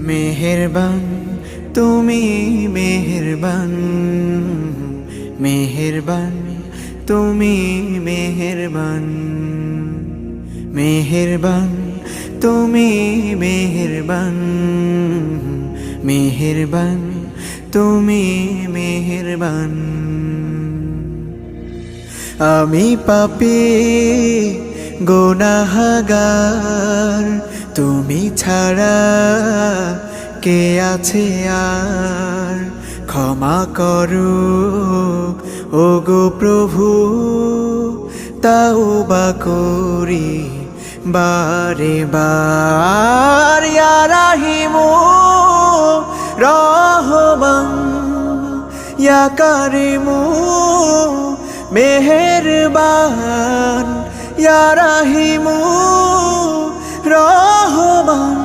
মেহেরবান তুমি মেহেরবান, মেহেরবান তুমি মেহেরবান, মেহেরবান তুমি মেহেরবান, মেহেরবান তুমি মেহেরবান। আমি পাপী গুনাহগার, তুমি ছাড়া কে আছে আর? ক্ষমা করো ওগো প্রভু, তাওবা করি বারে বার। ইয়া রাহিমু রহমান, ইয়া কারিমু মেহেরবান, ইয়া রাহিমু রহমান,